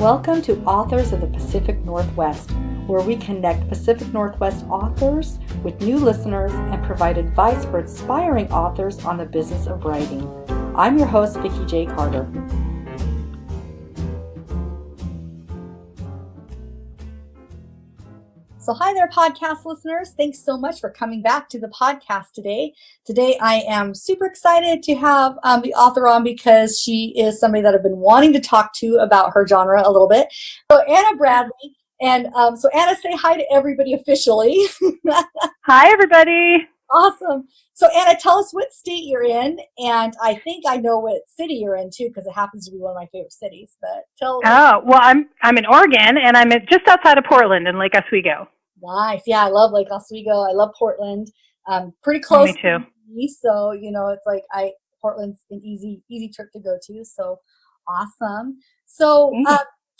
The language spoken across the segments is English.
Welcome to Authors of the Pacific Northwest, where we connect Pacific Northwest authors with new listeners and provide advice for aspiring authors on the business of writing. I'm your host, Vikki J. Carter. So hi there, podcast listeners. Thanks so much for coming back to the podcast today. Today, I am super excited to have the author on because she is somebody that I've been wanting to talk to about her genre a little bit. So Anna Bradley. And so Anna, say hi to everybody officially. Hi, everybody. Awesome. So Anna, tell us what state you're in. And I think I know what city you're in too, because it happens to be one of my favorite cities. But tell us. Oh, well, I'm in Oregon, and I'm just outside of Portland in Lake Oswego. Nice. Yeah, I love Lake Oswego. I love Portland. Pretty close. Me too. To me, so it's like Portland's an easy trip to go to. So awesome. So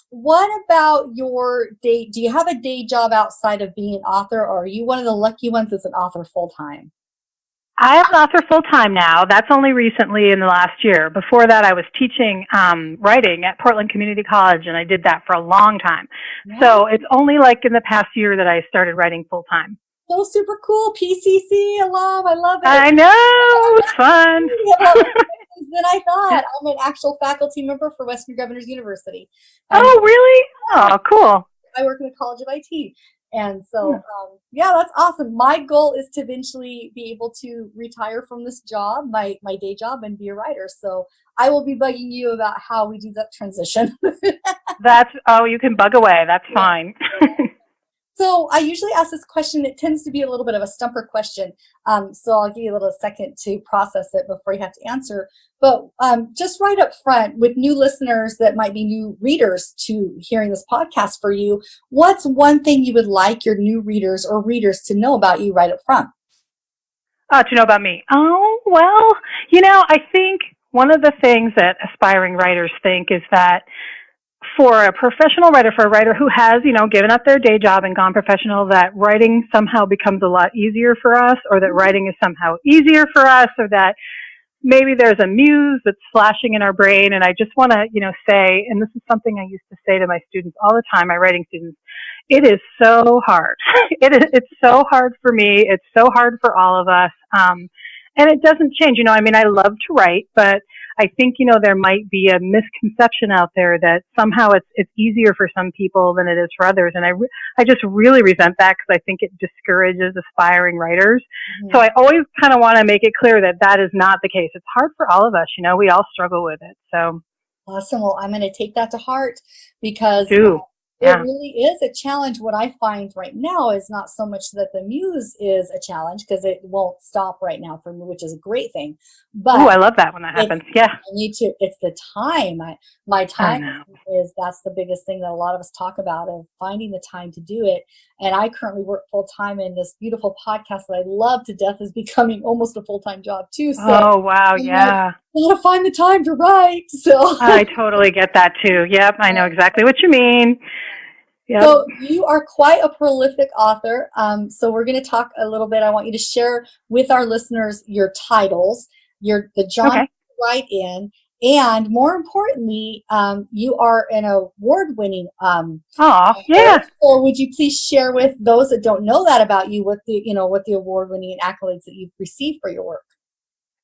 what about your day? Do you have a day job outside of being an author, or are you one of the lucky ones that's an author full time? I am an author full time now. That's only recently in the last year. Before that, I was teaching writing at Portland Community College, and I did that for a long time. Yeah. So it's only like in the past year that I started writing full time. So super cool. PCC alum. I love it. I know. It's fun. Than I thought. I'm an actual faculty member for Western Governors University. Oh, really? Oh, cool. I work in the College of IT. And so, yeah, that's awesome. My goal is to eventually be able to retire from this job, my day job, and be a writer. So I will be bugging you about how we do that transition. You can bug away. That's fine. So I usually ask this question. It tends to be a little bit of a stumper question. So I'll give you a little second to process it before you have to answer. But just right up front, with new listeners that might be new readers to hearing this podcast for you, what's one thing you would like your new readers or readers to know about you right up front? To know about me? Oh, well, I think one of the things that aspiring writers think is that for a professional writer, for a writer who has, given up their day job and gone professional, that writing somehow becomes a lot easier for us, or that writing is somehow easier for us, or that maybe there's a muse that's flashing in our brain. And I just want to, say, and this is something I used to say to my students all the time, my writing students, it is so hard. It's so hard for me. It's so hard for all of us. And it doesn't change. I love to write, but I think, there might be a misconception out there that somehow it's easier for some people than it is for others. And I just really resent that because I think it discourages aspiring writers. Mm-hmm. So I always kind of want to make it clear that that is not the case. It's hard for all of us. We all struggle with it. So awesome. Well, I'm going to take that to heart because it really is a challenge. What I find right now is not so much that the muse is a challenge, because it won't stop right now for me, which is a great thing. But I love that when that happens. Yeah. It's the time. My time that's the biggest thing that a lot of us talk about, of finding the time to do it. And I currently work full time, in this beautiful podcast that I love to death is becoming almost a full-time job too. So oh, wow. Yeah. I got to find the time to write. So I totally get that too. Yep. I know exactly what you mean. Yep. So you are quite a prolific author. So we're going to talk a little bit. I want you to share with our listeners your titles, the genre you write in, and more importantly, you are an award-winning. So would you please share with those that don't know that about you, what the award-winning accolades that you've received for your work?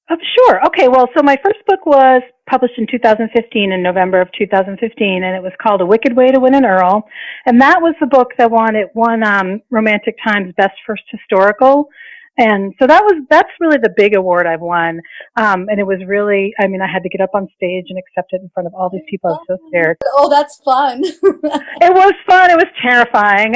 Sure. Okay. Well, so my first book was published in 2015, in November of 2015, and it was called A Wicked Way to Win an Earl. And that was the book that won Romantic Times Best First Historical. And so that's really the big award I've won. And it was really, I had to get up on stage and accept it in front of all these people. I was so scared. Oh, that's fun. It was fun. It was terrifying.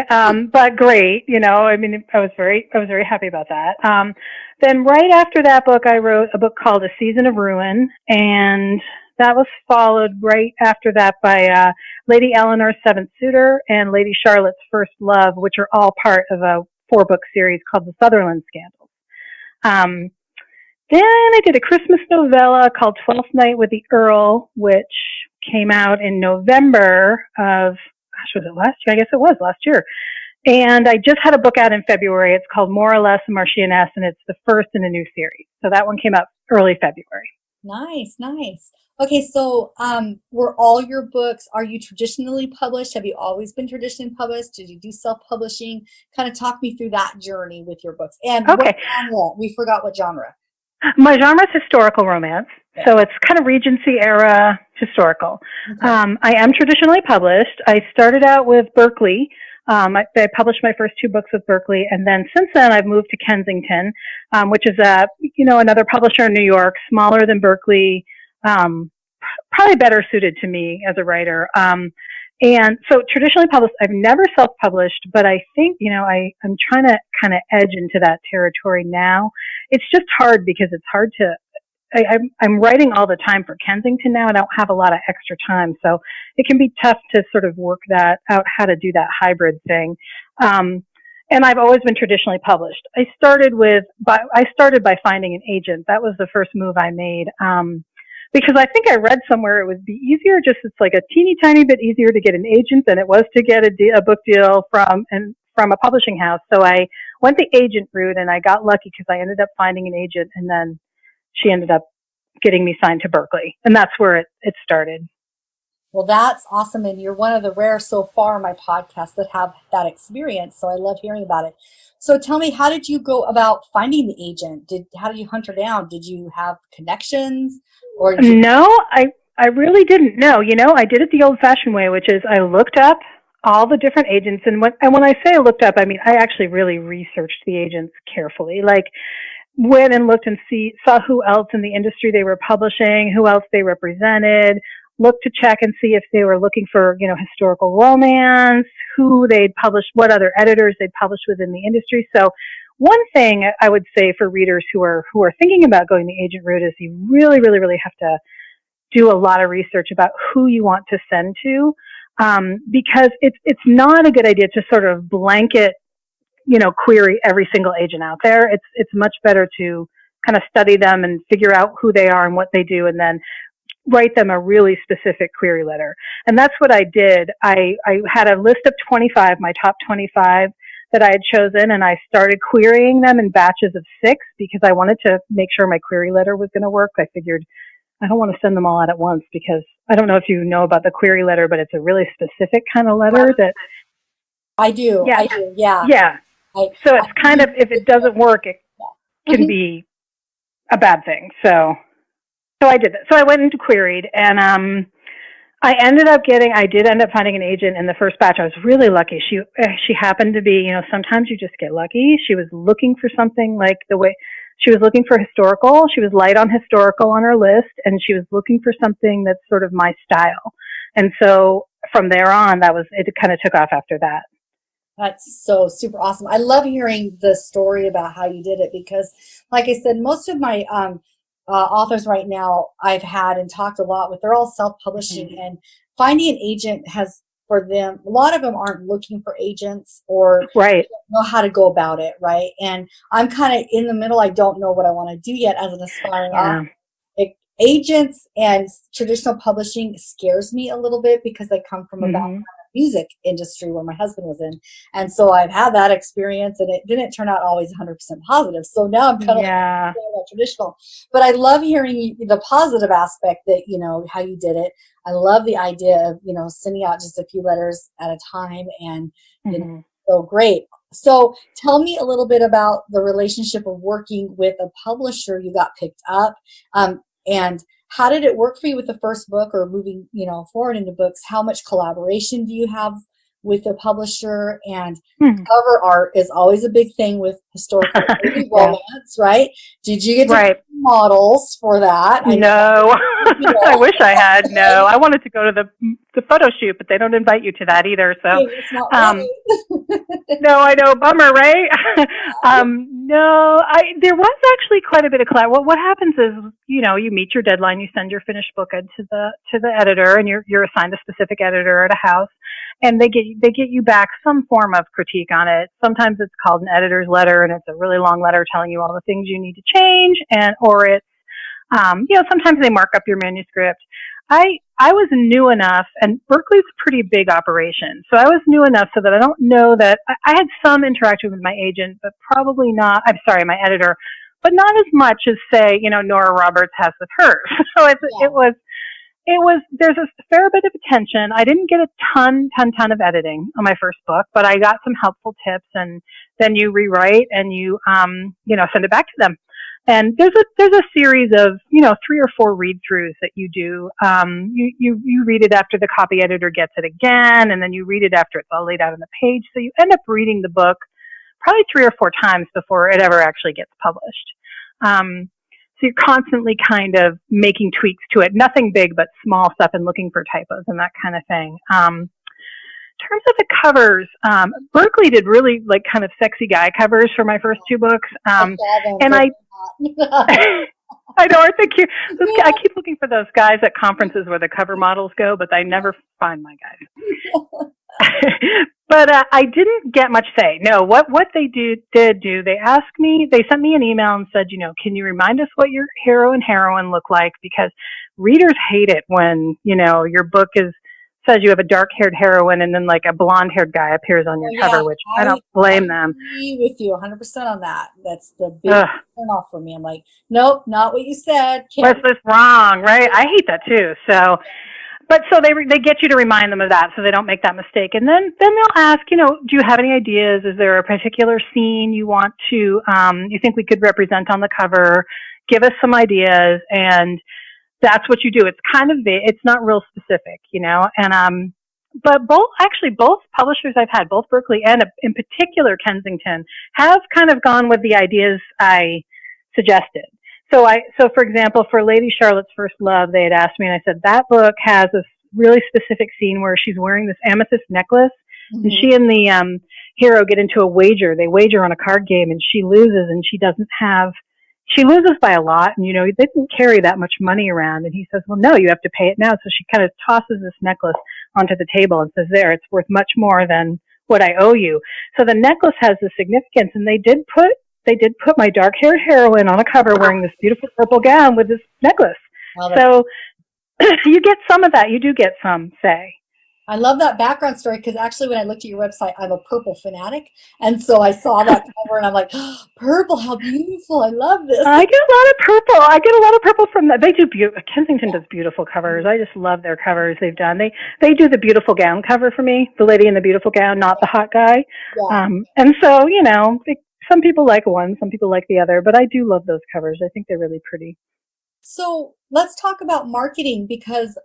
But great. I was very happy about that. Then right after that book, I wrote a book called A Season of Ruin. And that was followed right after that by Lady Eleanor's Seventh Suitor and Lady Charlotte's First Love, which are all part of a 4-book series called The Sutherland Scandals. Then I did a Christmas novella called Twelfth Night with the Earl, which came out in November of, was it last year? I guess it was last year. And I just had a book out in February. It's called More or Less a Marchioness, and it's the first in a new series. So that one came out early February. Nice, nice. Okay, so were all your books, are you traditionally published? Have you always been traditionally published? Did you do self-publishing? Kind of talk me through that journey with your books. And what Okay. genre? We forgot what genre. My genre is historical romance, Okay. so it's kind of Regency era historical. Okay. I am traditionally published. I started out with Berkeley. I published my first two books with Berkeley, and then since then I've moved to Kensington, which is another publisher in New York, smaller than Berkeley, probably better suited to me as a writer. And so traditionally published, I've never self-published, but I think, I'm trying to kind of edge into that territory now. It's just hard because it's hard to, I'm writing all the time for Kensington now. I don't have a lot of extra time. So it can be tough to sort of work that out, how to do that hybrid thing. And I've always been traditionally published. I started by finding an agent. That was the first move I made. Because I think I read somewhere it would be easier, it's like a teeny tiny bit easier to get an agent than it was to get a book deal from a publishing house. So I went the agent route, and I got lucky because I ended up finding an agent, and then she ended up getting me signed to Berkeley, and that's where it started. Well, that's awesome. And you're one of the rare so far on my podcast that have that experience. So I love hearing about it. So tell me, how did you go about finding the agent? How did you hunt her down? Did you have connections or did you? No, I really didn't know. I did it the old fashioned way, which is I looked up all the different agents. And when I say I looked up, I mean, I actually really researched the agents carefully. Like, went and looked and saw who else in the industry they were publishing, who else they represented, looked to check and see if they were looking for, historical romance, who they'd published, what other editors they'd published within the industry. So one thing I would say for readers who are thinking about going the agent route is you really, really, really have to do a lot of research about who you want to send to, because it's not a good idea to sort of blanket, query every single agent out there. It's much better to kind of study them and figure out who they are and what they do, and then write them a really specific query letter. And that's what I did. I had a list of 25, my top 25 that I had chosen, and I started querying them in batches of 6 because I wanted to make sure my query letter was going to work. I figured I don't want to send them all out at once because I don't know if you know about the query letter, but it's a really specific kind of letter that I do. Yeah. I do. Yeah. Yeah. So it's kind of, if it doesn't work, it can be a bad thing. So I did that. So I went into queried, and I did end up finding an agent in the first batch. I was really lucky. She happened to be, sometimes you just get lucky. She was looking for something like she was looking for historical. She was light on historical on her list, and she was looking for something that's sort of my style. And so from there on, it kind of took off after that. That's so super awesome. I love hearing the story about how you did it because, like I said, most of my authors right now I've had and talked a lot with, they're all self-publishing, and finding an agent has, for them, a lot of them aren't looking for agents or right. Don't know how to go about it, right? And I'm kind of in the middle. I don't know what I want to do yet as an aspiring author. Agents and traditional publishing scares me a little bit because I come from a background of music industry where my husband was in. And so I've had that experience, and it didn't turn out always 100% positive. So now I'm kind of like traditional. But I love hearing the positive aspect that, how you did it. I love the idea of, sending out just a few letters at a time, and, so great. So tell me a little bit about the relationship of working with a publisher. You got picked up. And how did it work for you with the first book, or moving, forward into books? How much collaboration do you have with the publisher? And cover art is always a big thing with historical romance, right? Did you get to models for that? No, I wish I had. No, I wanted to go to the photo shoot, but they don't invite you to that either. So, no, I know, bummer, right? No, there was actually quite a bit of collab. What happens is, you meet your deadline, you send your finished book to the editor, and you're assigned a specific editor at a house, and they get you back some form of critique on it. Sometimes it's called an editor's letter, and it's a really long letter telling you all the things you need to change, or it's sometimes they mark up your manuscript. I was new enough, and Berkeley's a pretty big operation, so I was new enough so that I don't know that I had some interaction with my agent, but probably not. I'm sorry, my editor, but not as much as, say, Nora Roberts has with hers. So there's a fair bit of attention. I didn't get a ton of editing on my first book, but I got some helpful tips, and then you rewrite and you send it back to them. And there's a series of, 3 or 4 read-throughs that you do. You read it after the copy editor gets it again, and then you read it after it's all laid out on the page. So you end up reading the book probably 3 or 4 times before it ever actually gets published. So you're constantly kind of making tweaks to it. Nothing big, but small stuff, and looking for typos and that kind of thing. In terms of the covers, Berkeley did really kind of sexy guy covers for my first 2 books. And I know, aren't they cute? I keep looking for those guys at conferences where the cover models go, but I never find my guys. But I didn't get much say. No, what they did do, they sent me an email and said, can you remind us what your hero and heroine look like? Because readers hate it when, your book says you have a dark-haired heroine and then a blonde-haired guy appears on your cover, which I don't blame them. I agree with you 100% on that. That's the big turn-off for me. I'm like, nope, not what you said. What's this wrong, right? I hate that too. So they get you to remind them of that so they don't make that mistake. And then they'll ask, do you have any ideas? Is there a particular scene you want to, you think we could represent on the cover? Give us some ideas. And that's what you do. It's kind of it's not real specific, and, but both publishers I've had, both Berkeley and in particular Kensington, have kind of gone with the ideas I suggested. So for example, for Lady Charlotte's First Love, they had asked me, and I said, that book has a really specific scene where she's wearing this amethyst necklace, mm-hmm. and she and the hero get into a wager. They wager on a card game, and she loses, and she loses by a lot, and, they didn't carry that much money around. And he says, well, no, you have to pay it now. So she kind of tosses this necklace onto the table and says, there, it's worth much more than what I owe you. So the necklace has the significance, and they did put my dark-haired heroine on a cover wearing this beautiful purple gown with this necklace. So you get some of that. You do get some say. I love that background story, because actually when I looked at your website, I'm a purple fanatic. And so I saw that cover and I'm like, oh, purple, how beautiful. I love this. I get a lot of purple from that. They do Kensington does beautiful covers. I just love their covers they've done. They do the beautiful gown cover for me, the lady in the beautiful gown, not the hot guy. Yeah. And so, some people like one, some people like the other, but I do love those covers. I think they're really pretty. So let's talk about marketing, because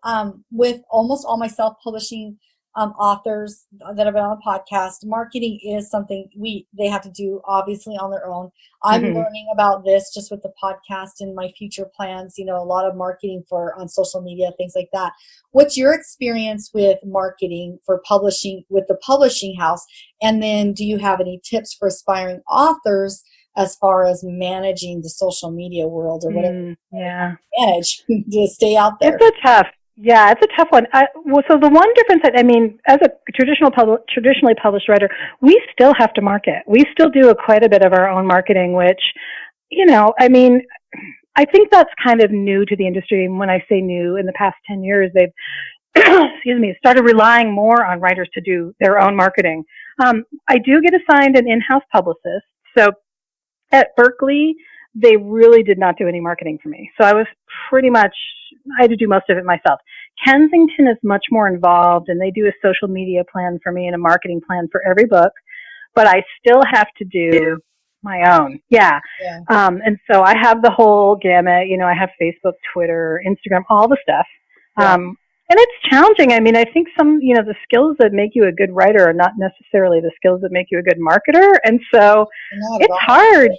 with almost all my self-publishing authors that have been on the podcast, marketing is something they have to do obviously on their own. I'm mm-hmm. learning about this just with the podcast and my future plans, a lot of marketing on social media, things like that. What's your experience with marketing for publishing with the publishing house? And then do you have any tips for aspiring authors as far as managing the social media world or whatever manage to stay out there? It's a tough one. So the one difference as a traditionally published writer, we still have to market. We still do quite a bit of our own marketing, which, I think that's kind of new to the industry. And when I say new, in the past 10 years, they've, started relying more on writers to do their own marketing. I do get assigned an in-house publicist. So at Berkeley, they really did not do any marketing for me. So I had to do most of it myself. Kensington is much more involved, and they do a social media plan for me and a marketing plan for every book, but I still have to do my own. Yeah. And so I have the whole gamut. I have Facebook, Twitter, Instagram, all the stuff. Yeah. And it's challenging. I think some, the skills that make you a good writer are not necessarily the skills that make you a good marketer. And so it's hard.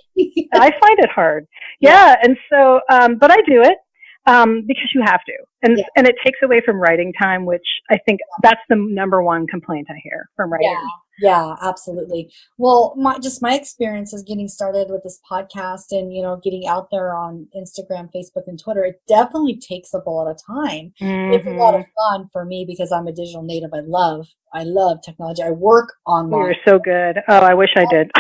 I find it hard. Yeah. And so, but I do it, because you have to. And it takes away from writing time, which I think that's the number one complaint I hear from writers. Yeah, absolutely. Well, my experience is getting started with this podcast and, getting out there on Instagram, Facebook, and Twitter. It definitely takes up a lot of time. Mm-hmm. It's a lot of fun for me because I'm a digital native. I love technology. I work online. You're so good. Oh, I wish I did.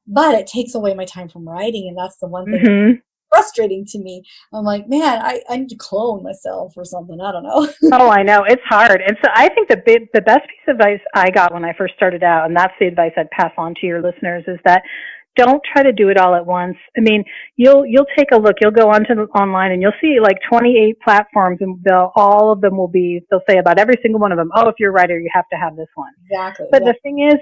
but it takes away my time from writing, and that's the one thing. Mm-hmm. Frustrating to me. I'm like, man, I need to clone myself or something. I don't know. Oh, I know. It's hard. And so I think the best piece of advice I got when I first started out, and that's the advice I'd pass on to your listeners, is that don't try to do it all at once. I mean, you'll take a look, you'll go onto online and you'll see like 28 platforms, and all of them they'll say about every single one of them, oh, if you're a writer, you have to have this one. Exactly. But the thing is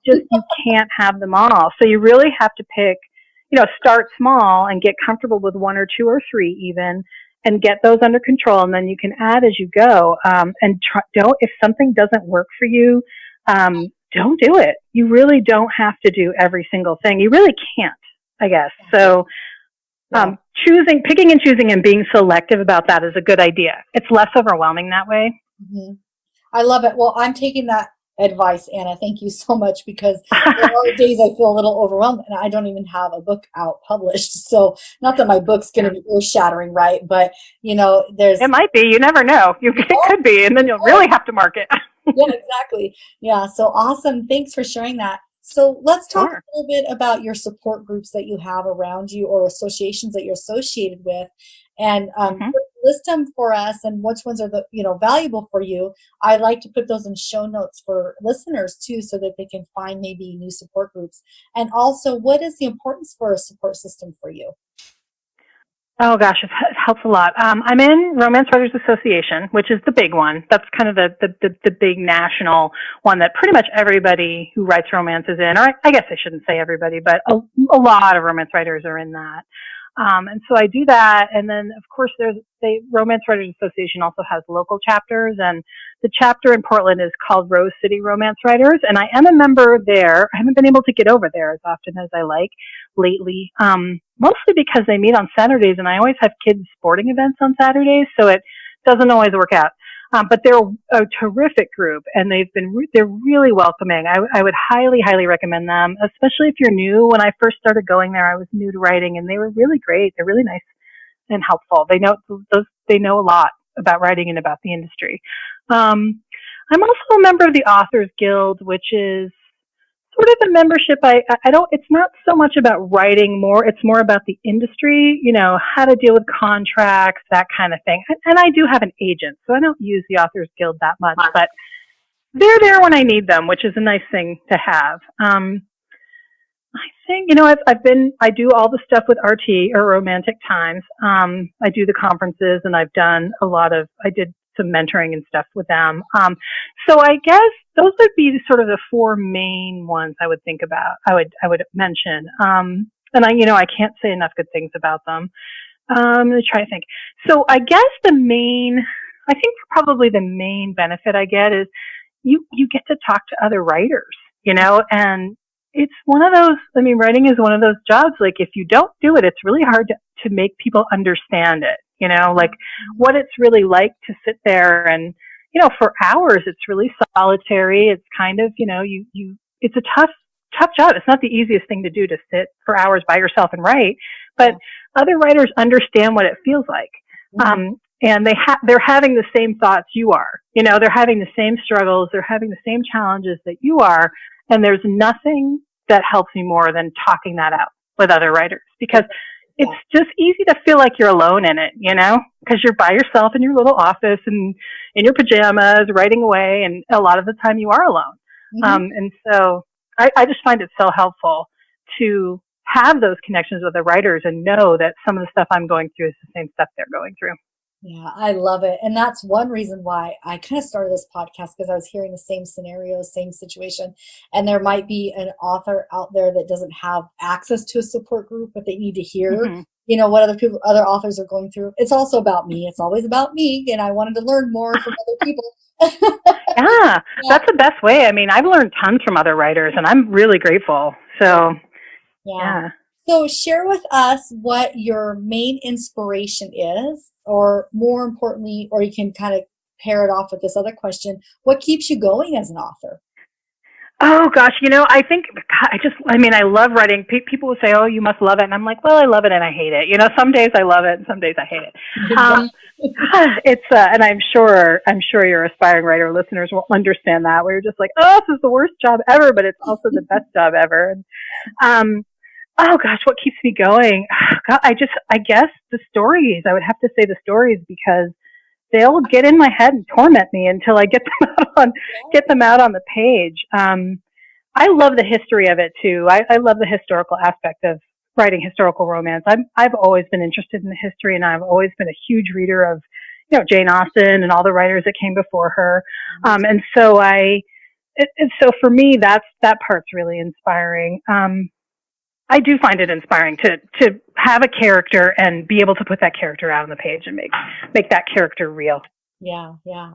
you can't have them all. So you really have to pick, start small and get comfortable with one or two or three even, and get those under control. And then you can add as you go. If something doesn't work for you, don't do it. You really don't have to do every single thing. You really can't, I guess. So, picking and choosing and being selective about that is a good idea. It's less overwhelming that way. Mm-hmm. I love it. Well, I'm taking that advice, Anna. Thank you so much, because there are days I feel a little overwhelmed and I don't even have a book out published. So not that my book's going to be earth shattering, right? But it might be, you never know. It could be, and then you'll really have to market. Yeah, exactly. Yeah. So awesome. Thanks for sharing that. So let's talk a little bit about your support groups that you have around you, or associations that you're associated with, and list them for us, and which ones are valuable for you. I like to put those in show notes for listeners too, so that they can find maybe new support groups. And also, what is the importance for a support system for you? Oh gosh, it helps a lot. I'm in Romance Writers Association, which is the big one. That's kind of the big national one that pretty much everybody who writes romance is in. Or I guess I shouldn't say everybody, but a lot of romance writers are in that. And so I do that. And then, of course, Romance Writers Association also has local chapters. And the chapter in Portland is called Rose City Romance Writers. And I am a member there. I haven't been able to get over there as often as I like lately, mostly because they meet on Saturdays. And I always have kids' sporting events on Saturdays, so it doesn't always work out. But they're a terrific group, and they're really welcoming. I would highly, highly recommend them, especially if you're new. When I first started going there, I was new to writing, and they were really great. They're really nice and helpful. They know a lot about writing and about the industry. I'm also a member of the Authors Guild, which is sort of a membership. It's not so much about writing more. It's more about the industry, how to deal with contracts, that kind of thing. And I do have an agent, so I don't use the Authors Guild that much, but they're there when I need them, which is a nice thing to have. I think, I do all the stuff with RT, or Romantic Times. I do the conferences, and I did some mentoring and stuff with them. So I guess those would be sort of the four main ones I would think about, I would mention. And I can't say enough good things about them. Let me try to think. So I guess probably the main benefit I get is you get to talk to other writers, and it's one of those, writing is one of those jobs, like if you don't do it, it's really hard to make people understand it. Like what it's really like to sit there and, for hours, it's really solitary. It's kind of, it's a tough job. It's not the easiest thing to do, to sit for hours by yourself and write, but other writers understand what it feels like. And they're having the same thoughts you are, they're having the same struggles. They're having the same challenges that you are. And there's nothing that helps me more than talking that out with other writers, because it's just easy to feel like you're alone in it, because you're by yourself in your little office and in your pajamas writing away. And a lot of the time you are alone. And so I just find it so helpful to have those connections with the writers and know that some of the stuff I'm going through is the same stuff they're going through. Yeah, I love it. And that's one reason why I kind of started this podcast, because I was hearing the same scenarios, same situation. And there might be an author out there that doesn't have access to a support group, but they need to hear, what other authors are going through. It's also about me. It's always about me. And I wanted to learn more from other people. Yeah, that's the best way. I've learned tons from other writers, and I'm really grateful. So, yeah. So share with us what your main inspiration is, or more importantly, or you can kind of pair it off with this other question, what keeps you going as an author? Oh gosh, I think I love writing. People will say, "Oh, you must love it," and I'm like, "Well, I love it and I hate it." Some days I love it and some days I hate it. And I'm sure your aspiring writer listeners will understand that. Where you're just like, "Oh, this is the worst job ever," but it's also the best job ever. And, oh gosh, what keeps me going? God, I guess the stories. I would have to say the stories, because they'll get in my head and torment me until I get them out on the page. I love the history of it too. I love the historical aspect of writing historical romance. I've always been interested in the history, and I've always been a huge reader of, Jane Austen and all the writers that came before her. And so so for me, that part's really inspiring. I do find it inspiring to have a character and be able to put that character out on the page and make that character real. Yeah,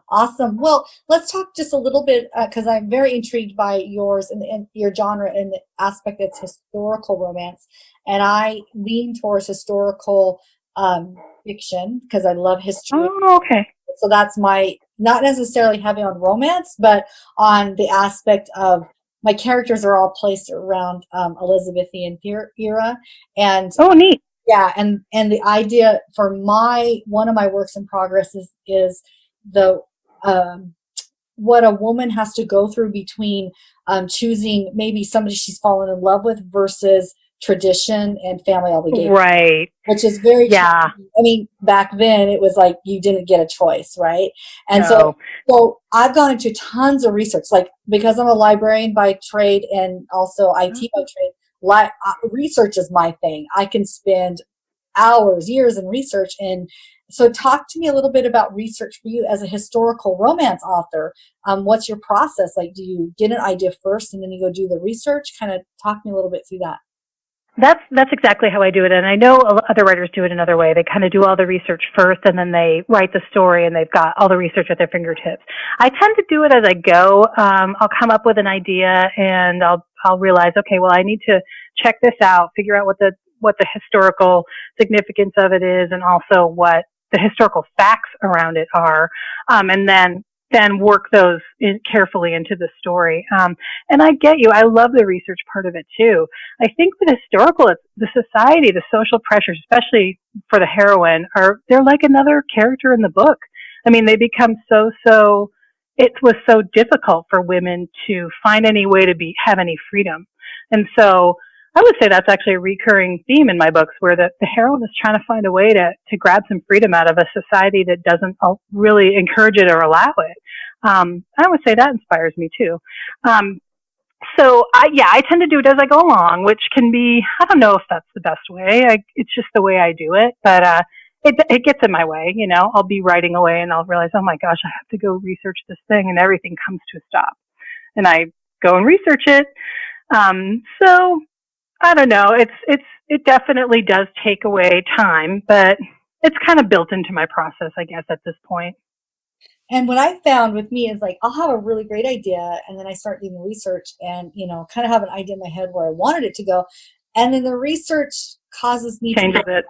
awesome. Well, let's talk just a little bit because I'm very intrigued by yours and your genre and the aspect that's historical romance, and I lean towards historical fiction because I love history. Oh, okay. So that's my not necessarily heavy on romance, but on the aspect of my characters are all placed around Elizabethan era, and oh, neat. Yeah, and the idea for one of my works in progress is the what a woman has to go through between choosing maybe somebody she's fallen in love with versus tradition and family obligation. Right. Which is very yeah. I mean, back then it was like you didn't get a choice, right? And no. so I've gone into tons of research, like because I'm a librarian by trade and also IT by trade. Research is my thing. I can spend hours, years in research. And so talk to me a little bit about research for you as a historical romance author. What's your process? Like, do you get an idea first and then you go do the research? Kind of talk me a little bit through that. That's exactly how I do it. And I know other writers do it another way. They kind of do all the research first and then they write the story and they've got all the research at their fingertips. I tend to do it as I go. I'll come up with an idea and I'll realize, okay, well, I need to check this out, figure out what the historical significance of it is and also what the historical facts around it are. And then work those carefully into the story. And I get you. I love the research part of it too. I think with historical, it's the society, the social pressures, especially for the heroine, they're like another character in the book. I mean, they become it was so difficult for women to find any way to have any freedom. And so I would say that's actually a recurring theme in my books where the heroine is trying to find a way to grab some freedom out of a society that doesn't really encourage it or allow it. I would say that inspires me too. So I tend to do it as I go along, which can be, I don't know if that's the best way. It's just the way I do it, but it gets in my way. I'll be writing away and I'll realize, oh my gosh, I have to go research this thing, and everything comes to a stop. And I go and research it. So I don't know. It definitely does take away time, but it's kind of built into my process, I guess, at this point. And what I found with me is like, I'll have a really great idea and then I start doing the research and, kind of have an idea in my head where I wanted it to go. And then the research causes me changes to it.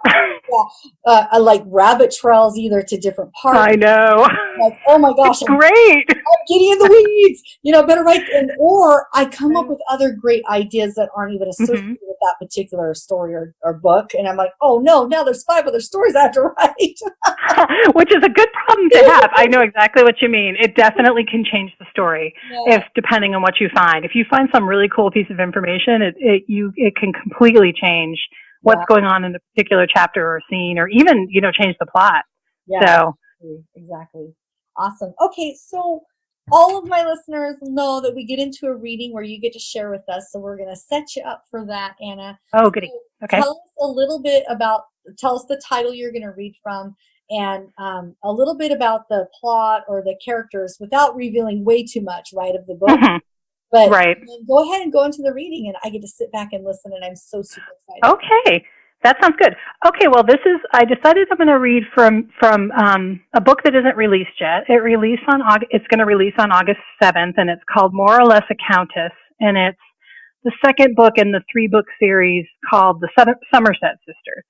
I like rabbit trails either to different parts. I know. Like, oh my gosh, great. I'm getting in the weeds. Better write. Or I come up with other great ideas that aren't even associated with that particular story or book, and I'm like, oh no, now there's 5 other stories I have to write. Which is a good problem to have. I know exactly what you mean. It definitely can change the story depending on what you find. If you find some really cool piece of information, it can completely change what's going on in a particular chapter or scene, or even, change the plot. Yeah, so exactly. Awesome. Okay, so all of my listeners know that we get into a reading where you get to share with us. So we're going to set you up for that, Anna. Oh, goody. Okay. Tell us a little bit tell us the title you're going to read from, and a little bit about the plot or the characters without revealing way too much, right, of the book. But go ahead and go into the reading, and I get to sit back and listen, and I'm so super excited. Okay, that sounds good. Okay, well, I decided I'm going to read from a book that isn't released yet. It's going to release on August 7th, and it's called More or Less a Countess, and it's the second book in the 3-book series called The Somerset Sisters.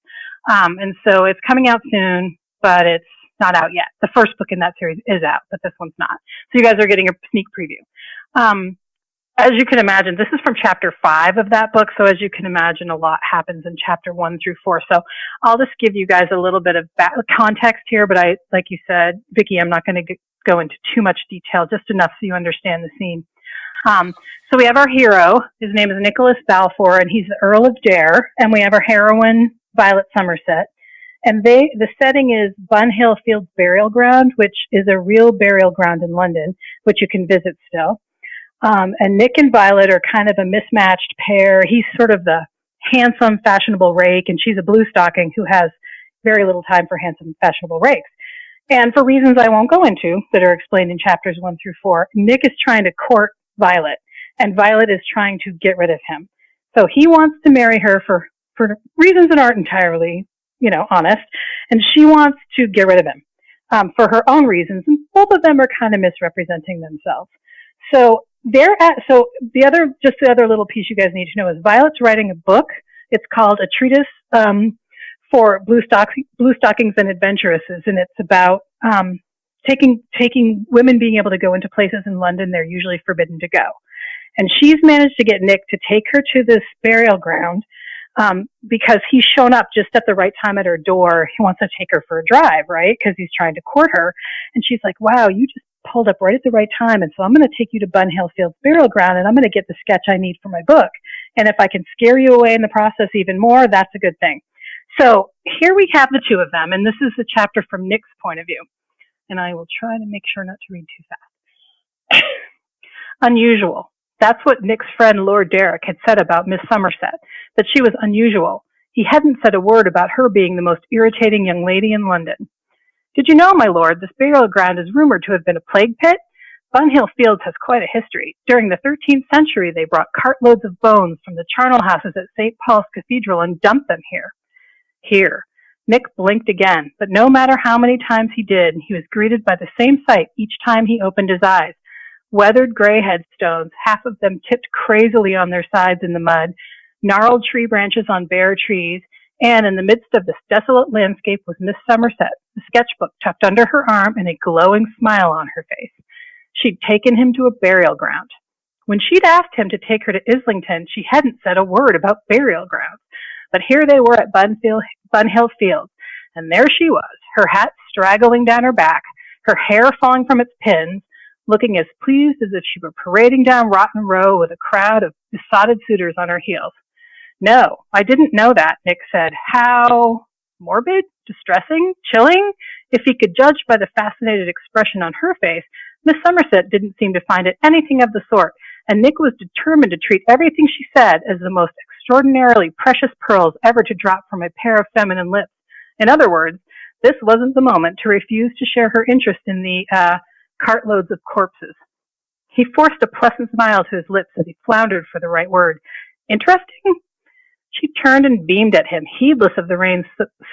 And so it's coming out soon, but it's not out yet. The first book in that series is out, but this one's not. So you guys are getting a sneak preview. As you can imagine, this is from chapter 5 of that book. So as you can imagine, a lot happens in chapter 1 through 4. So I'll just give you guys a little bit of context here. But like you said, Vikki, I'm not going to go into too much detail, just enough so you understand the scene. So we have our hero. His name is Nicholas Balfour, and he's the Earl of Dare. And we have our heroine, Violet Somerset. And the setting is Bunhill Fields Burial Ground, which is a real burial ground in London, which you can visit still. And Nick and Violet are kind of a mismatched pair. He's sort of the handsome, fashionable rake, and she's a blue stocking who has very little time for handsome, fashionable rakes. And for reasons I won't go into that are explained in chapters 1 through 4, Nick is trying to court Violet, and Violet is trying to get rid of him. So he wants to marry her for reasons that aren't entirely, honest, and she wants to get rid of him for her own reasons, and both of them are kind of misrepresenting themselves. So the other little piece you guys need to know is Violet's writing a book. It's called A Treatise for Blue Stockings and Adventuresses, and it's about taking women being able to go into places in London they're usually forbidden to go. And she's managed to get Nick to take her to this burial ground because he's shown up just at the right time at her door. He wants to take her for a drive, right? Because he's trying to court her. And she's like, wow, you just pulled up right at the right time. And so I'm going to take you to Bunhill Fields burial ground, and I'm going to get the sketch I need for my book. And if I can scare you away in the process even more, that's a good thing. So here we have the two of them, and this is the chapter from Nick's point of view. And I will try to make sure not to read too fast. Unusual. That's what Nick's friend Lord Derek had said about Miss Somerset, that she was unusual. He hadn't said a word about her being the most irritating young lady in London. Did you know, my lord, this burial ground is rumored to have been a plague pit? Bunhill Fields has quite a history. During the 13th century, they brought cartloads of bones from the charnel houses at St. Paul's Cathedral and dumped them here. Here. Nick blinked again, but no matter how many times he did, he was greeted by the same sight each time he opened his eyes. Weathered gray headstones, half of them tipped crazily on their sides in the mud, gnarled tree branches on bare trees, and in the midst of this desolate landscape was Miss Somerset, the sketchbook tucked under her arm and a glowing smile on her face. She'd taken him to a burial ground. When she'd asked him to take her to Islington, she hadn't said a word about burial grounds. But here they were at Bunhill Fields, and there she was, her hat straggling down her back, her hair falling from its pins, looking as pleased as if she were parading down Rotten Row with a crowd of besotted suitors on her heels. No, I didn't know that, Nick said. How morbid, distressing, chilling? If he could judge by the fascinated expression on her face, Miss Somerset didn't seem to find it anything of the sort, and Nick was determined to treat everything she said as the most extraordinarily precious pearls ever to drop from a pair of feminine lips. In other words, this wasn't the moment to refuse to share her interest in the cartloads of corpses. He forced a pleasant smile to his lips as he floundered for the right word. Interesting? She turned and beamed at him, heedless of the rain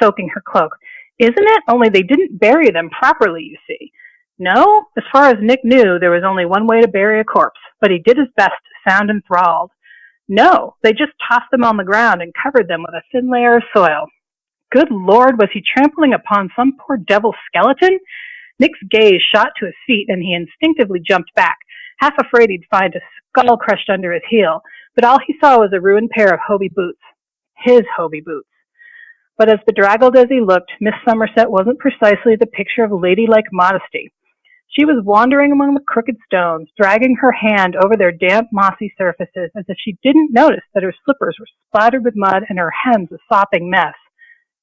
soaking her cloak. Isn't it? Only they didn't bury them properly, you see. No, as far as Nick knew, there was only one way to bury a corpse, but he did his best to sound enthralled. No, they just tossed them on the ground and covered them with a thin layer of soil. Good Lord, was he trampling upon some poor devil's skeleton? Nick's gaze shot to his feet, and he instinctively jumped back, half afraid he'd find a skull crushed under his heel, but all he saw was a ruined pair of Hobie boots. His Hobie boots. But as bedraggled as he looked, Miss Somerset wasn't precisely the picture of ladylike modesty. She was wandering among the crooked stones, dragging her hand over their damp, mossy surfaces as if she didn't notice that her slippers were splattered with mud and her hems a sopping mess.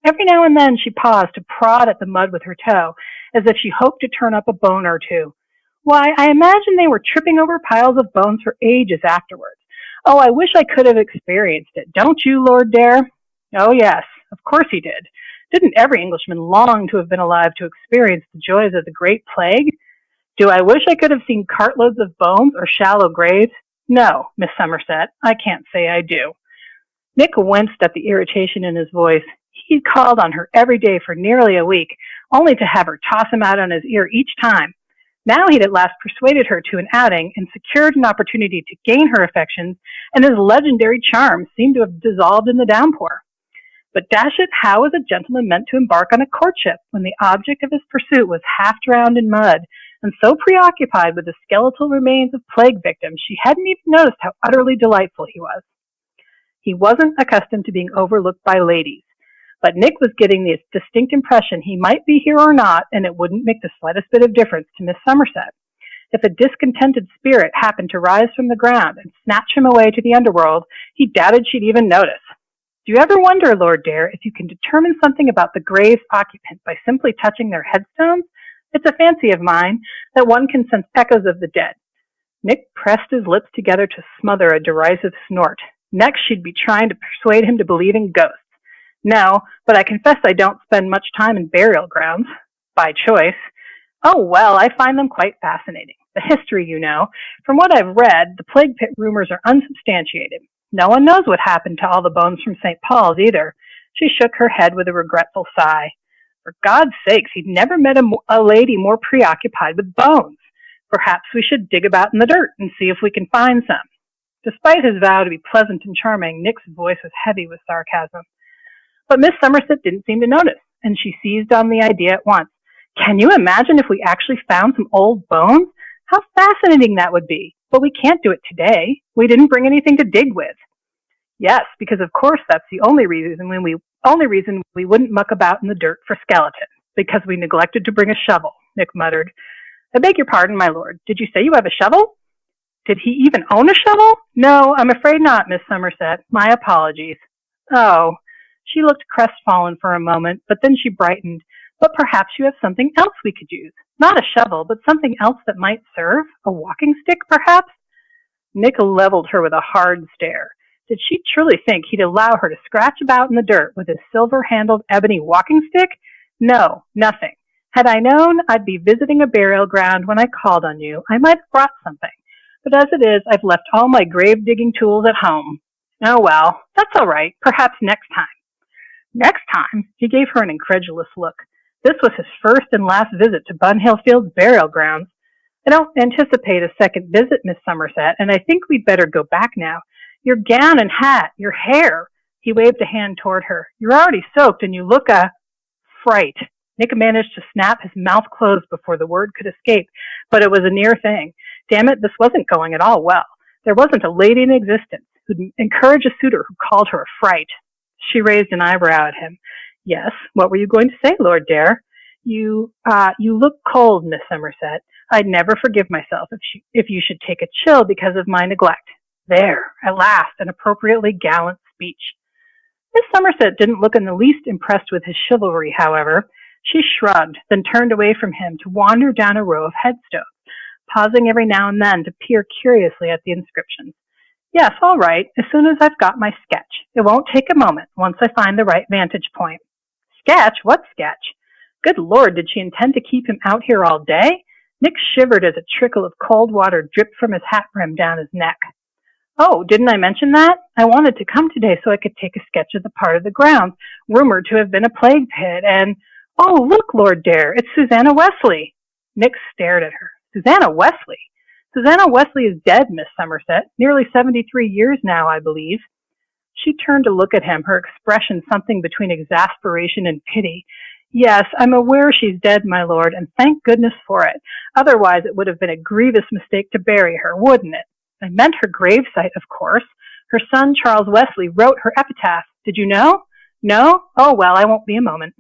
Every now and then she paused to prod at the mud with her toe, as if she hoped to turn up a bone or two. Why, I imagine they were tripping over piles of bones for ages afterwards. Oh, I wish I could have experienced it. Don't you, Lord Dare? Oh, yes, of course he did. Didn't every Englishman long to have been alive to experience the joys of the Great Plague? Do I wish I could have seen cartloads of bones or shallow graves? No, Miss Somerset, I can't say I do. Nick winced at the irritation in his voice. He'd called on her every day for nearly a week, only to have her toss him out on his ear each time. Now he'd at last persuaded her to an outing and secured an opportunity to gain her affections, and his legendary charm seemed to have dissolved in the downpour. But dash it, how was a gentleman meant to embark on a courtship when the object of his pursuit was half drowned in mud, and so preoccupied with the skeletal remains of plague victims she hadn't even noticed how utterly delightful he was? He wasn't accustomed to being overlooked by ladies, but Nick was getting the distinct impression he might be here or not, and it wouldn't make the slightest bit of difference to Miss Somerset. If a discontented spirit happened to rise from the ground and snatch him away to the underworld, he doubted she'd even notice. Do you ever wonder, Lord Dare, if you can determine something about the grave's occupant by simply touching their headstones? It's a fancy of mine that one can sense echoes of the dead. Nick pressed his lips together to smother a derisive snort. Next, she'd be trying to persuade him to believe in ghosts. No, but I confess I don't spend much time in burial grounds. By choice. Oh, well, I find them quite fascinating. The history, you know. From what I've read, the plague pit rumors are unsubstantiated. No one knows what happened to all the bones from St. Paul's either. She shook her head with a regretful sigh. For God's sakes, he'd never met a lady more preoccupied with bones. Perhaps we should dig about in the dirt and see if we can find some. Despite his vow to be pleasant and charming, Nick's voice was heavy with sarcasm. But Miss Somerset didn't seem to notice, and she seized on the idea at once. Can you imagine if we actually found some old bones? How fascinating that would be. But we can't do it today. We didn't bring anything to dig with. Yes, because of course that's the only reason we wouldn't muck about in the dirt for skeletons, because we neglected to bring a shovel, Nick muttered. I beg your pardon, my lord. Did you say you have a shovel? Did he even own a shovel? No, I'm afraid not, Miss Somerset. My apologies. Oh. She looked crestfallen for a moment, but then she brightened. But perhaps you have something else we could use. Not a shovel, but something else that might serve? A walking stick, perhaps? Nick leveled her with a hard stare. Did she truly think he'd allow her to scratch about in the dirt with his silver-handled ebony walking stick? No, nothing. Had I known I'd be visiting a burial ground when I called on you, I might have brought something. But as it is, I've left all my grave-digging tools at home. Oh well, that's all right. Perhaps next time. Next time? He gave her an incredulous look. This was his first and last visit to Bunhill Fields burial grounds. I don't anticipate a second visit, Miss Somerset, and I think we'd better go back now. Your gown and hat, your hair. He waved a hand toward her. You're already soaked and you look a fright. Nick managed to snap his mouth closed before the word could escape, but it was a near thing. Damn it, this wasn't going at all well. There wasn't a lady in existence who'd encourage a suitor who called her a fright. She raised an eyebrow at him. Yes, what were you going to say, Lord Dare? You look cold, Miss Somerset. I'd never forgive myself if you should take a chill because of my neglect. There, at last, an appropriately gallant speech. Miss Somerset didn't look in the least impressed with his chivalry, however. She shrugged, then turned away from him to wander down a row of headstones, pausing every now and then to peer curiously at the inscriptions. Yes, all right, as soon as I've got my sketch. It won't take a moment, once I find the right vantage point. Sketch? What sketch? Good Lord, did she intend to keep him out here all day? Nick shivered as a trickle of cold water dripped from his hat brim down his neck. Oh, didn't I mention that? I wanted to come today so I could take a sketch of the part of the grounds rumored to have been a plague pit, and... Oh, look, Lord Dare, it's Susanna Wesley. Nick stared at her. Susanna Wesley? Susanna Wesley is dead, Miss Somerset. Nearly 73 years now, I believe. She turned to look at him, her expression something between exasperation and pity. Yes, I'm aware she's dead, my lord, and thank goodness for it. Otherwise it would have been a grievous mistake to bury her, wouldn't it? I meant her gravesite, of course. Her son, Charles Wesley, wrote her epitaph. Did you know? No? Oh, well, I won't be a moment.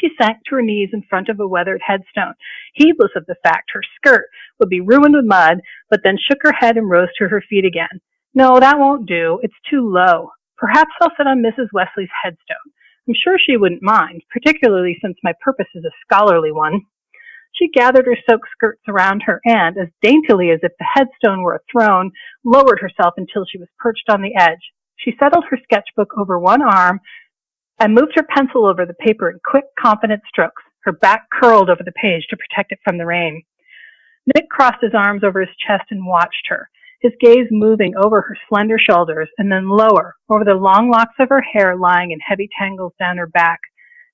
She sank to her knees in front of a weathered headstone, heedless of the fact her skirt would be ruined with mud, but then shook her head and rose to her feet again. No, that won't do. It's too low. Perhaps I'll sit on Mrs. Wesley's headstone. I'm sure she wouldn't mind, particularly since my purpose is a scholarly one. She gathered her silk skirts around her and, as daintily as if the headstone were a throne, lowered herself until she was perched on the edge. She settled her sketchbook over one arm and moved her pencil over the paper in quick, confident strokes, her back curled over the page to protect it from the rain. Nick crossed his arms over his chest and watched her, his gaze moving over her slender shoulders and then lower, over the long locks of her hair lying in heavy tangles down her back.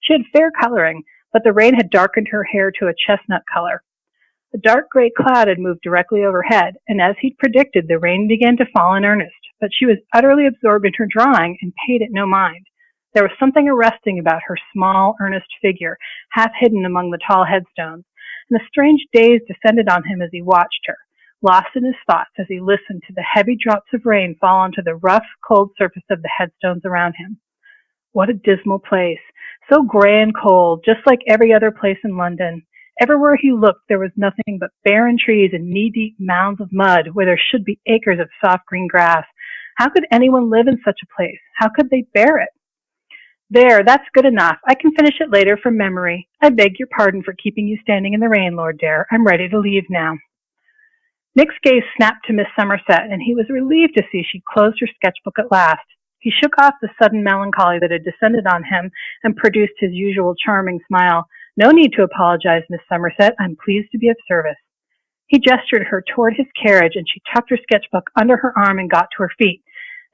She had fair coloring, but the rain had darkened her hair to a chestnut color. A dark gray cloud had moved directly overhead, and as he'd predicted, the rain began to fall in earnest, but she was utterly absorbed in her drawing and paid it no mind. There was something arresting about her small, earnest figure, half hidden among the tall headstones, and a strange daze descended on him as he watched her, lost in his thoughts as he listened to the heavy drops of rain fall onto the rough, cold surface of the headstones around him. What a dismal place, so gray and cold, just like every other place in London. Everywhere he looked, there was nothing but barren trees and knee-deep mounds of mud where there should be acres of soft green grass. How could anyone live in such a place? How could they bear it? There, that's good enough. I can finish it later from memory. I beg your pardon for keeping you standing in the rain, Lord Dare. I'm ready to leave now. Nick's gaze snapped to Miss Somerset, and he was relieved to see she closed her sketchbook at last. He shook off the sudden melancholy that had descended on him and produced his usual charming smile. "No need to apologize, Miss Somerset. I'm pleased to be of service." He gestured her toward his carriage, and she tucked her sketchbook under her arm and got to her feet.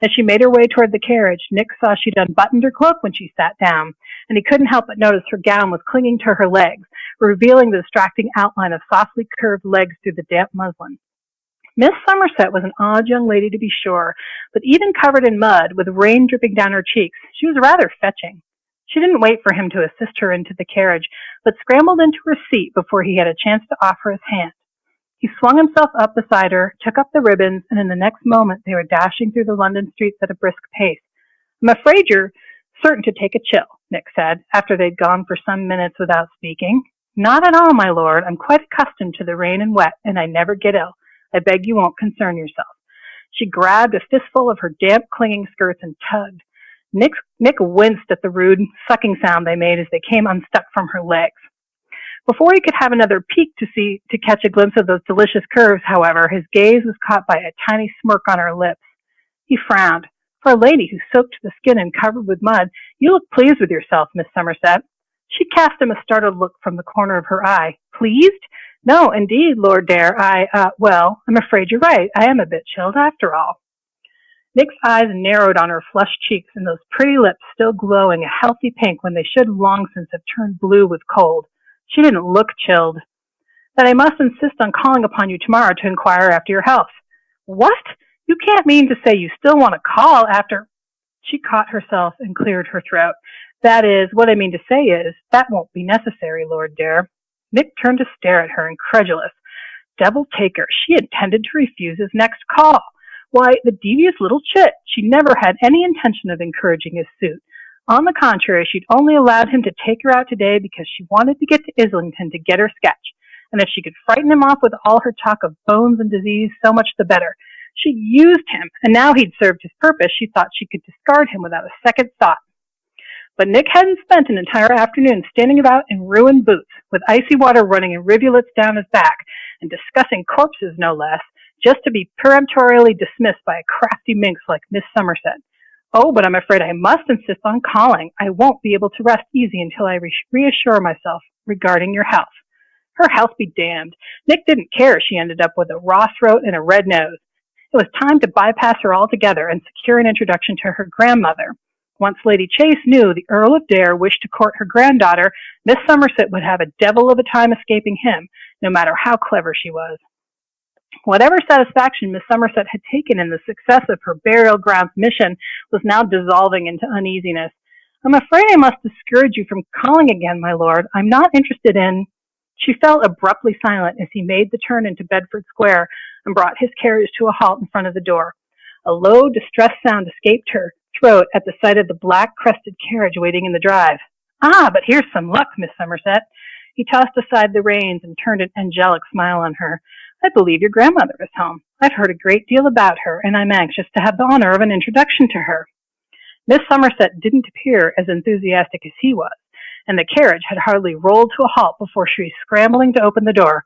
As she made her way toward the carriage, Nick saw she'd unbuttoned her cloak when she sat down, and he couldn't help but notice her gown was clinging to her legs, revealing the distracting outline of softly curved legs through the damp muslin. Miss Somerset was an odd young lady, to be sure, but even covered in mud, with rain dripping down her cheeks, she was rather fetching. She didn't wait for him to assist her into the carriage, but scrambled into her seat before he had a chance to offer his hand. He swung himself up beside her, took up the ribbons, and in the next moment they were dashing through the London streets at a brisk pace. "I'm afraid you're certain to take a chill," Nick said, after they'd gone for some minutes without speaking. "Not at all, my lord. I'm quite accustomed to the rain and wet, and I never get ill. I beg you won't concern yourself." She grabbed a fistful of her damp, clinging skirts and tugged. Nick winced at the rude sucking sound they made as they came unstuck from her legs. Before he could have another peek to catch a glimpse of those delicious curves, however, his gaze was caught by a tiny smirk on her lips. He frowned. "For a lady who's soaked to the skin and covered with mud, you look pleased with yourself, Miss Somerset." She cast him a startled look from the corner of her eye. "Pleased? No, indeed, Lord Dare. Well, I'm afraid you're right. I am a bit chilled after all." Nick's eyes narrowed on her flushed cheeks and those pretty lips still glowing a healthy pink when they should long since have turned blue with cold. She didn't look chilled. "That I must insist on calling upon you tomorrow to inquire after your health." "What? You can't mean to say you still want to call after—" She caught herself and cleared her throat. "That is, what I mean to say is, that won't be necessary, Lord Dare." Nick turned to stare at her, incredulous. Devil take her, she intended to refuse his next call. Why, the devious little chit! She never had any intention of encouraging his suit. On the contrary, she'd only allowed him to take her out today because she wanted to get to Islington to get her sketch. And if she could frighten him off with all her talk of bones and disease, so much the better. She'd used him, and now he'd served his purpose, she thought she could discard him without a second thought. But Nick hadn't spent an entire afternoon standing about in ruined boots, with icy water running in rivulets down his back, and discussing corpses no less, just to be peremptorily dismissed by a crafty minx like Miss Somerset. "Oh, but I'm afraid I must insist on calling. I won't be able to rest easy until I reassure myself regarding your health." Her health be damned. Nick didn't care if she ended up with a raw throat and a red nose. It was time to bypass her altogether and secure an introduction to her grandmother. Once Lady Chase knew the Earl of Dare wished to court her granddaughter, Miss Somerset would have a devil of a time escaping him, no matter how clever she was. Whatever satisfaction Miss Somerset had taken in the success of her burial grounds mission was now dissolving into uneasiness. "I'm afraid I must discourage you from calling again, my lord. I'm not interested in—" She fell abruptly silent as he made the turn into Bedford Square and brought his carriage to a halt in front of the door. A low, distressed sound escaped her throat at the sight of the black-crested carriage waiting in the drive. "Ah, but here's some luck, Miss Somerset." He tossed aside the reins and turned an angelic smile on her. "I believe your grandmother is home. I've heard a great deal about her, and I'm anxious to have the honor of an introduction to her." Miss Somerset didn't appear as enthusiastic as he was, and the carriage had hardly rolled to a halt before she was scrambling to open the door.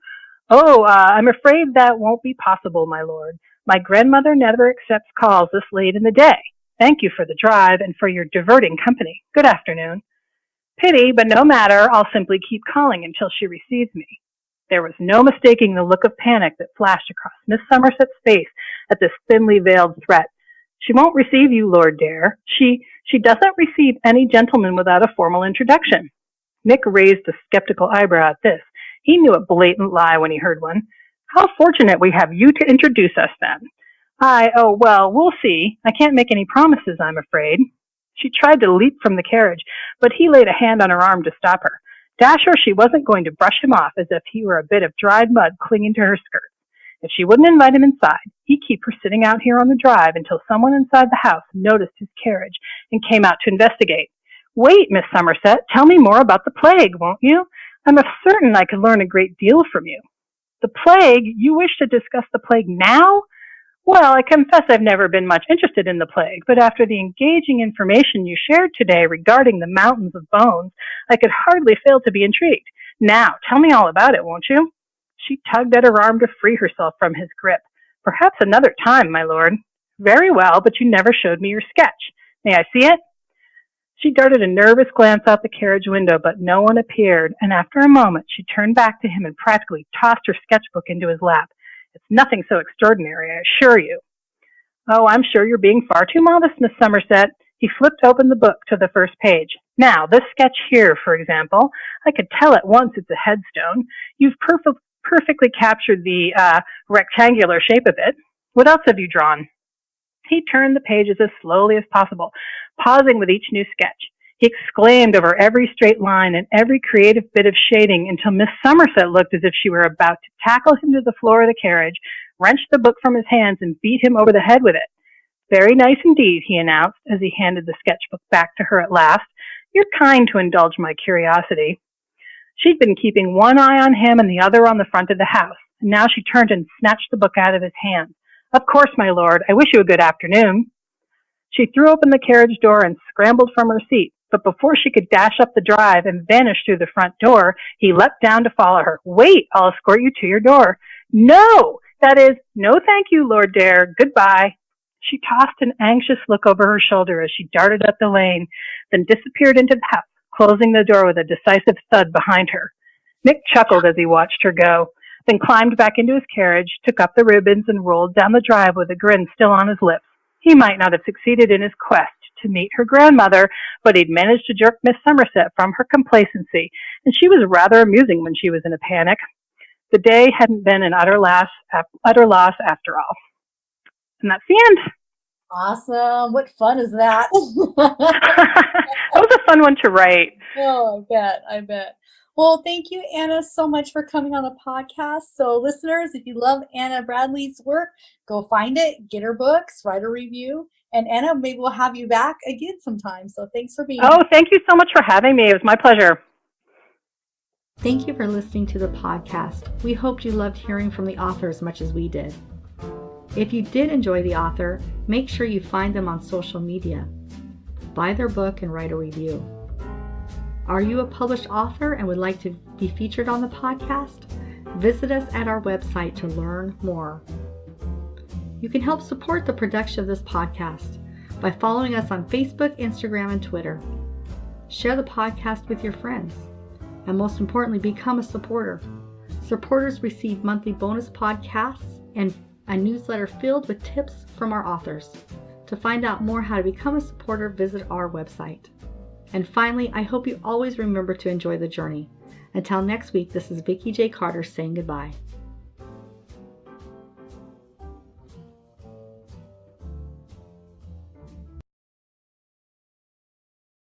I'm afraid that won't be possible, my lord. My grandmother never accepts calls this late in the day. Thank you for the drive and for your diverting company. Good afternoon." "Pity, but no matter. I'll simply keep calling until she receives me." There was no mistaking the look of panic that flashed across Miss Somerset's face at this thinly veiled threat. "She won't receive you, Lord Dare. She doesn't receive any gentleman without a formal introduction." Nick raised a skeptical eyebrow at this. He knew a blatant lie when he heard one. "How fortunate we have you to introduce us, then." We'll see. I can't make any promises, I'm afraid." She tried to leap from the carriage, but he laid a hand on her arm to stop her. Dash her, she wasn't going to brush him off as if he were a bit of dried mud clinging to her skirts. If she wouldn't invite him inside, he'd keep her sitting out here on the drive until someone inside the house noticed his carriage and came out to investigate. "Wait, Miss Somerset, tell me more about the plague, won't you? I'm certain I could learn a great deal from you." "The plague? You wish to discuss the plague now?" "Well, I confess I've never been much interested in the plague, but after the engaging information you shared today regarding the mountains of bones, I could hardly fail to be intrigued. Now, tell me all about it, won't you?" She tugged at her arm to free herself from his grip. Perhaps another time, my lord. Very well, but you never showed me your sketch. May I see it? She darted a nervous glance out the carriage window, but no one appeared, and after a moment she turned back to him and practically tossed her sketchbook into his lap. It's nothing so extraordinary, I assure you. Oh, I'm sure you're being far too modest, Miss Somerset. He flipped open the book to the first page. Now, this sketch here, for example, I could tell at once it's a headstone. You've perfectly captured the rectangular shape of it. What else have you drawn? He turned the pages as slowly as possible, pausing with each new sketch. He exclaimed over every straight line and every creative bit of shading until Miss Somerset looked as if she were about to tackle him to the floor of the carriage, wrench the book from his hands, and beat him over the head with it. Very nice indeed, he announced as he handed the sketchbook back to her at last. You're kind to indulge my curiosity. She'd been keeping one eye on him and the other on the front of the house, and now she turned and snatched the book out of his hand. Of course, my lord. I wish you a good afternoon. She threw open the carriage door and scrambled from her seat, but before she could dash up the drive and vanish through the front door, he leapt down to follow her. Wait, I'll escort you to your door. No! That is, no thank you, Lord Dare. Goodbye. She tossed an anxious look over her shoulder as she darted up the lane, then disappeared into the house, closing the door with a decisive thud behind her. Nick chuckled as he watched her go, then climbed back into his carriage, took up the ribbons, and rolled down the drive with a grin still on his lips. He might not have succeeded in his quest to meet her grandmother, but he'd managed to jerk Miss Somerset from her complacency, and she was rather amusing when she was in a panic. The day hadn't been an utter loss after all. And that's the end. Awesome. What fun is that? That was a fun one to write. Oh, I bet. Well, thank you, Anna, so much for coming on the podcast. So listeners, if you love Anna Bradley's work, go find it, get her books, write a review. And Anna, maybe we'll have you back again sometime. So thanks for being here. Oh, thank you so much for having me. It was my pleasure. Thank you for listening to the podcast. We hoped you loved hearing from the author as much as we did. If you did enjoy the author, make sure you find them on social media. Buy their book and write a review. Are you a published author and would like to be featured on the podcast? Visit us at our website to learn more. You can help support the production of this podcast by following us on Facebook, Instagram, and Twitter. Share the podcast with your friends. And most importantly, become a supporter. Supporters receive monthly bonus podcasts and a newsletter filled with tips from our authors. To find out more how to become a supporter, visit our website. And finally, I hope you always remember to enjoy the journey. Until next week, this is Vikki J. Carter saying goodbye.